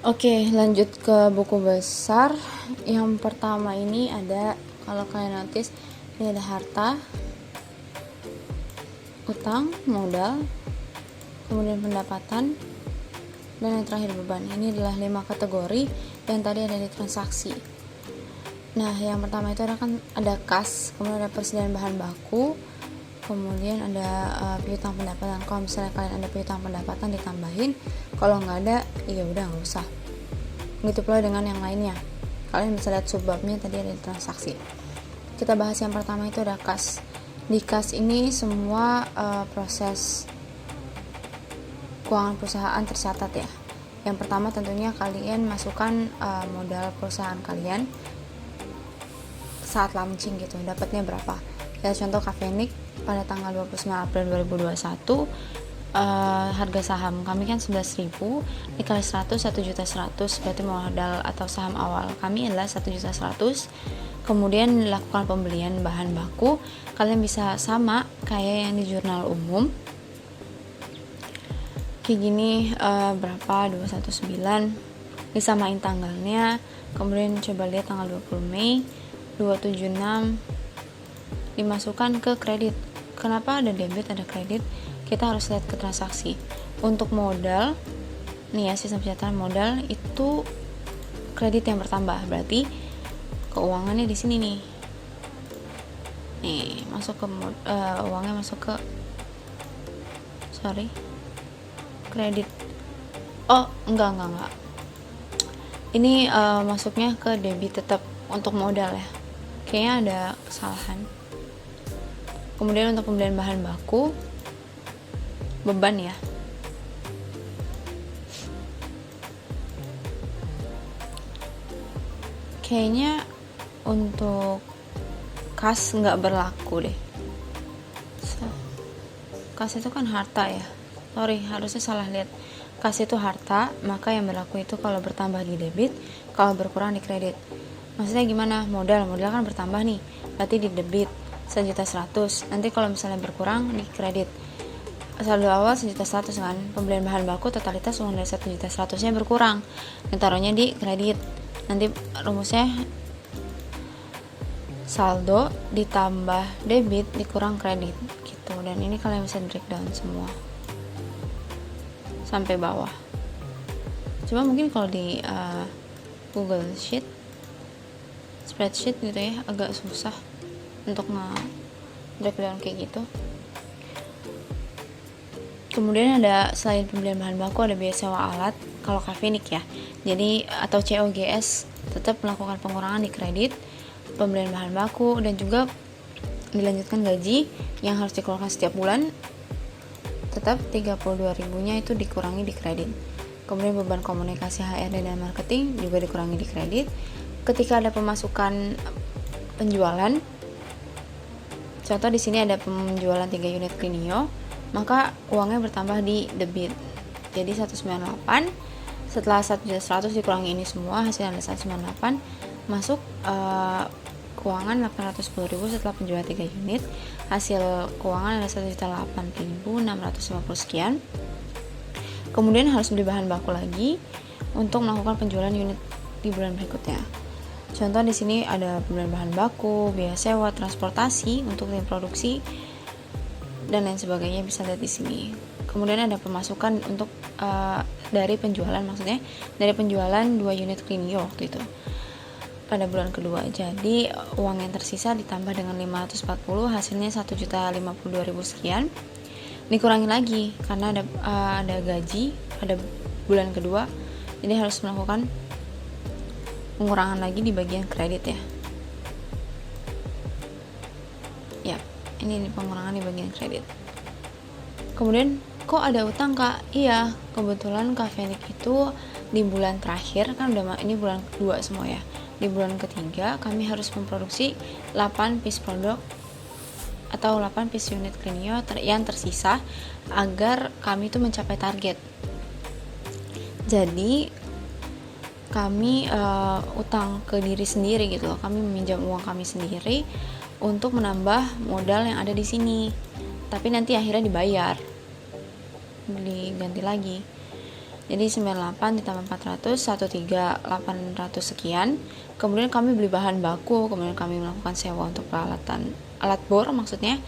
Oke, lanjut ke buku besar. Yang pertama ini ada, kalau kalian notice, ini ada harta, utang, modal, kemudian pendapatan, dan yang terakhir beban. Ini adalah 5 kategori yang tadi ada di transaksi. Nah, yang pertama itu ada kas, kemudian ada persediaan bahan baku, kemudian ada piutang pendapatan. Kalau misalnya kalian ada piutang pendapatan ditambahin, kalau nggak ada ya udah nggak usah. Begitu pula dengan yang lainnya, kalian bisa lihat subbabnya tadi ada di transaksi. Kita bahas yang pertama itu ada kas. Di kas ini semua proses keuangan perusahaan tercatat ya. Yang pertama tentunya kalian masukkan modal perusahaan kalian saat launching gitu, dapatnya berapa. Ya, contoh Kafenik pada tanggal 29 April 2021, harga saham kami kan 11.000, dikali 100, 1.100.000, berarti modal atau saham awal kami adalah 1.100.000. Kemudian lakukan pembelian bahan baku, kalian bisa sama kayak yang di jurnal umum kayak gini, berapa 219, disamain tanggalnya, kemudian coba lihat tanggal 20 Mei 276, dimasukkan ke kredit. Kenapa ada debit ada kredit? Kita harus lihat ke transaksi. Untuk modal nih ya, sistem pencatatan modal itu kredit yang bertambah, berarti keuangannya di sini nih masuk ke uangnya masuk ke kredit. Enggak, ini masuknya ke debit tetap untuk modal ya, kayaknya ada kesalahan. Kemudian untuk pembelian bahan baku beban ya, kayaknya untuk kas nggak berlaku deh. Kas itu kan harta ya, harusnya salah lihat. Kas itu harta, maka yang berlaku itu kalau bertambah di debit, kalau berkurang di kredit. Maksudnya gimana? Modal kan bertambah nih, berarti di debit 1.100.000, nanti kalau misalnya berkurang di kredit. Saldo awal 1.100.000 kan, pembelian bahan baku totalitas uang dari 1.100.000 nya berkurang, ditaruhnya di kredit. Nanti rumusnya saldo ditambah debit dikurang kredit gitu. Dan ini kalian bisa breakdown semua sampai bawah. Cuma mungkin kalau di Google Sheet, spreadsheet gitu ya, agak susah untuk nge-breakdown kayak gitu. Kemudian ada, selain pembelian bahan baku, ada biaya sewa alat kalau Kafenik ya, jadi atau COGS, tetap melakukan pengurangan di kredit, pembelian bahan baku, dan juga dilanjutkan gaji yang harus dikeluarkan setiap bulan, tetap 32.000 nya itu dikurangi di kredit. Kemudian beban komunikasi, HRD dan marketing juga dikurangi di kredit. Ketika ada pemasukan penjualan, contoh di sini ada penjualan 3 unit Clinio, maka uangnya bertambah di debit, jadi 198. Setelah 1.100.000 dikurangi ini semua, hasilnya ada 198, masuk keuangan 810.000 setelah penjualan 3 unit. Hasil keuangan ada 1.008.650 sekian. Kemudian harus beli bahan baku lagi untuk melakukan penjualan unit di bulan berikutnya. Contoh di sini ada pembelian bahan baku, biaya sewa, transportasi untuk tim produksi, dan lain sebagainya, bisa lihat di sini. Kemudian ada pemasukan untuk dari penjualan, maksudnya dari penjualan 2 unit Clinio waktu itu pada bulan kedua. Jadi uang yang tersisa ditambah dengan 540, hasilnya 1.052.000 sekian. Dikurangi lagi karena ada gaji pada bulan kedua, jadi harus melakukan pengurangan lagi di bagian kredit ya. Ya, ini pengurangan di bagian kredit. Kemudian kok ada utang kak? Iya, kebetulan Kafenik itu di bulan terakhir kan ini bulan kedua semua ya. Di bulan ketiga kami harus memproduksi 8 piece produk atau 8 piece unit Clinio yang tersisa agar kami itu mencapai target. Jadi kami utang ke diri sendiri gitu loh. Kami meminjam uang kami sendiri untuk menambah modal yang ada di sini. Tapi nanti akhirnya dibayar, diganti lagi. Jadi 98 ditambah 400, 13800 sekian. Kemudian kami beli bahan baku, kemudian kami melakukan sewa untuk peralatan alat bor maksudnya.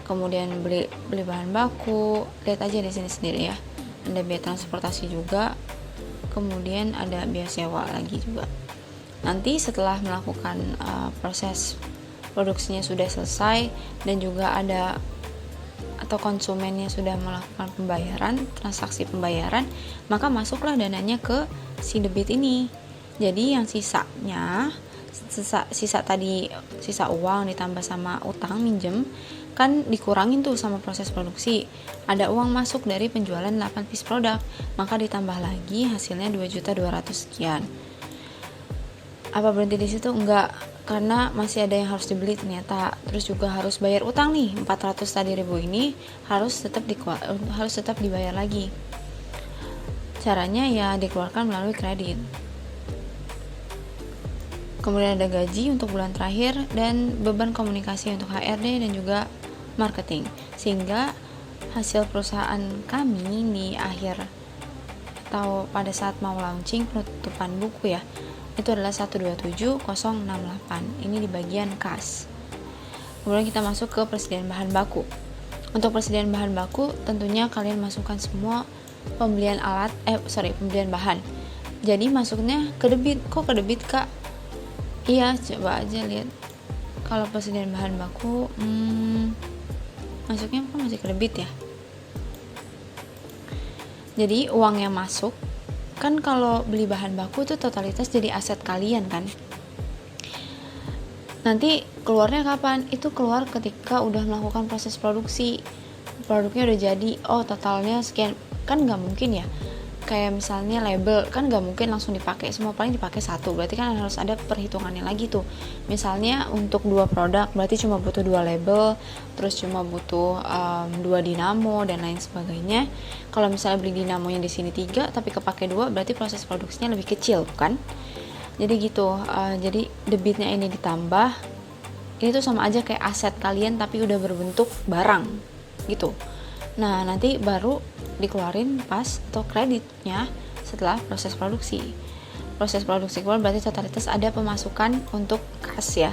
Kemudian beli bahan baku, lihat aja di sini sendiri ya. Ada biaya transportasi juga. Kemudian ada biaya sewa lagi juga. Nanti setelah melakukan proses produksinya sudah selesai dan juga ada atau konsumennya sudah melakukan pembayaran, transaksi pembayaran, maka masuklah dananya ke si debit ini. Jadi yang sisanya, sisa uang ditambah sama utang minjem, kan dikurangin tuh sama proses produksi. Ada uang masuk dari penjualan 8 piece produk, maka ditambah lagi hasilnya 2.200.000 sekian. Apa berhenti di situ? Enggak, karena masih ada yang harus dibeli ternyata. Terus juga harus bayar utang nih, 400 tadi ribu ini harus tetap dibayar lagi. Caranya ya dikeluarkan melalui kredit. Kemudian ada gaji untuk bulan terakhir dan beban komunikasi untuk HRD dan juga marketing. Sehingga hasil perusahaan kami di akhir atau pada saat mau launching penutupan buku ya, itu adalah 127.068. Ini di bagian kas. Kemudian kita masuk ke persediaan bahan baku. Untuk persediaan bahan baku tentunya kalian masukkan semua pembelian bahan. Jadi masuknya ke debit. Kok ke debit, Kak? Iya, coba aja lihat. Kalau persediaan bahan baku masuknya kan masih ke debit ya. Jadi uang yang masuk kan kalau beli bahan baku itu totalitas jadi aset kalian kan. Nanti keluarnya kapan? Itu keluar ketika udah melakukan proses produksi, produknya udah jadi. Oh, totalnya sekian. Kan nggak mungkin ya, kayak misalnya label kan nggak mungkin langsung dipakai semua, paling dipakai satu. Berarti kan harus ada perhitungannya lagi tuh. Misalnya untuk 2 produk berarti cuma butuh 2 label, terus cuma butuh 2 dinamo dan lain sebagainya. Kalau misalnya beli dinamonya di sini 3 tapi kepake 2, berarti proses produksinya lebih kecil kan. Jadi gitu. Jadi debitnya ini ditambah, ini tuh sama aja kayak aset kalian tapi udah berbentuk barang gitu. Nah nanti baru dikeluarin pas atau kreditnya setelah proses produksi. Proses produksi keluar berarti totalitas ada pemasukan untuk kas ya,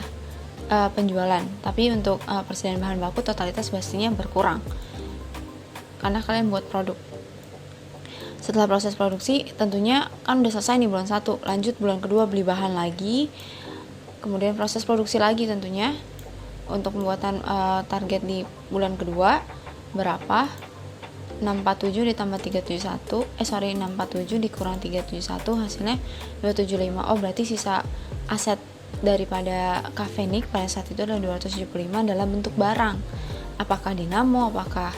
penjualan. Tapi untuk persediaan bahan baku totalitas pastinya berkurang karena kalian buat produk. Setelah proses produksi tentunya kan udah selesai nih bulan 1, lanjut bulan kedua beli bahan lagi, kemudian proses produksi lagi tentunya. Untuk pembuatan target di bulan kedua berapa? 647 ditambah 371 647 dikurang 371 hasilnya 275. Oh berarti sisa aset daripada Kafenik pada saat itu adalah 275 dalam bentuk barang. Apakah dinamo, apakah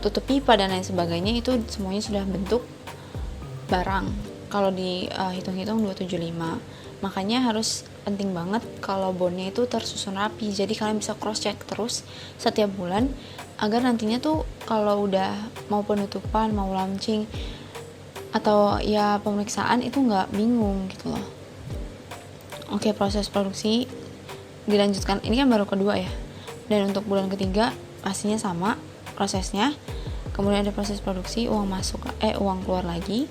tutup pipa dan lain sebagainya, itu semuanya sudah bentuk barang. Kalau dihitung-hitung 275. Makanya harus penting banget kalau bondnya itu tersusun rapi. Jadi kalian bisa cross check terus setiap bulan agar nantinya tuh kalau udah mau penutupan, mau launching atau ya pemeriksaan itu nggak bingung gitu loh. Oke, proses produksi dilanjutkan. Ini kan baru kedua ya. Dan untuk bulan ketiga pastinya sama prosesnya. Kemudian ada proses produksi, uang keluar lagi.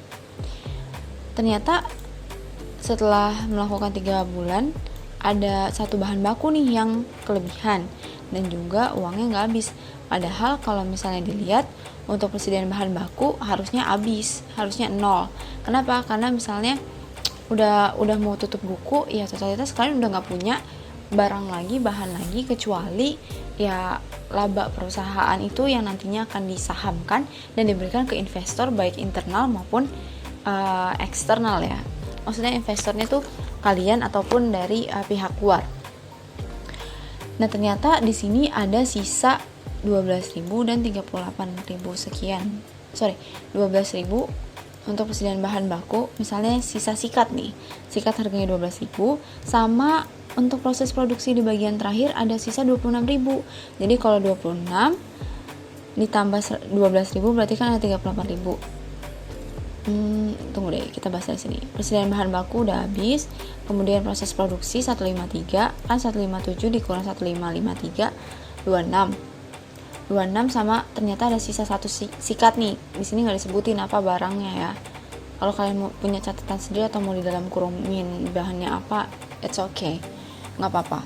Ternyata setelah melakukan 3 bulan ada satu bahan baku nih yang kelebihan dan juga uangnya nggak habis. Padahal kalau misalnya dilihat untuk persediaan bahan baku harusnya habis, harusnya 0. Kenapa? Karena misalnya udah mau tutup buku ya totalitas kalian udah nggak punya barang lagi, bahan lagi, kecuali ya laba perusahaan itu yang nantinya akan disahamkan dan diberikan ke investor baik internal maupun eksternal ya. Maksudnya investornya tuh kalian ataupun dari pihak luar. Nah ternyata di sini ada sisa 12.000 dan 38.000 sekian. 12.000 untuk persediaan bahan baku. Misalnya sisa sikat nih. Sikat harganya 12.000 sama untuk proses produksi di bagian terakhir ada sisa 26.000. Jadi kalau 26 ditambah 12.000 berarti kan ada 38.000. Tunggu deh, kita bahas dari sini. Persediaan bahan baku udah habis. Kemudian proses produksi 153 kan 157 dikurang 1553 26. 26 sama ternyata ada sisa satu sikat nih. Di sini nggak disebutin apa barangnya ya. Kalau kalian mau punya catatan sendiri atau mau di dalam kurungin bahannya apa, it's okay, nggak apa-apa.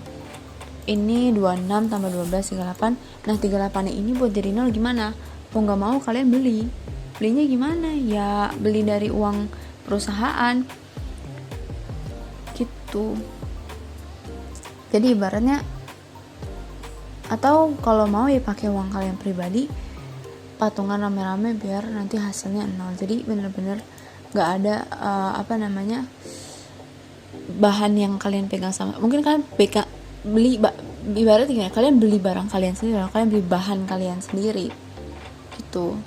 Ini 26 tambah 12 38. Nah 38 ini buat jadi 0 gimana? Mau nggak mau kalian belinya gimana ya, beli dari uang perusahaan gitu. Jadi ibaratnya, atau kalau mau ya pakai uang kalian pribadi, patungan rame-rame biar nanti hasilnya 0. Jadi bener-bener nggak ada bahan yang kalian pegang sama. Mungkin kalian ibaratnya gini, kalian beli barang kalian sendiri, kalian beli bahan kalian sendiri gitu.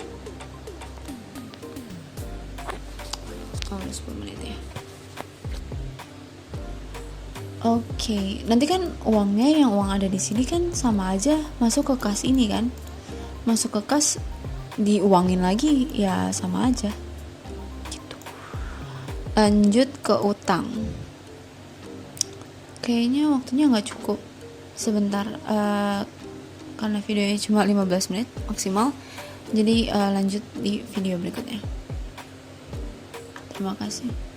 10 menit ya. Oke, nanti kan uangnya, yang uang ada di sini kan sama aja masuk ke kas ini kan, masuk ke kas diuangin lagi ya sama aja gitu. Lanjut ke utang. Kayaknya waktunya nggak cukup sebentar, karena videonya cuma 15 menit maksimal. Jadi lanjut di video berikutnya. Terima kasih.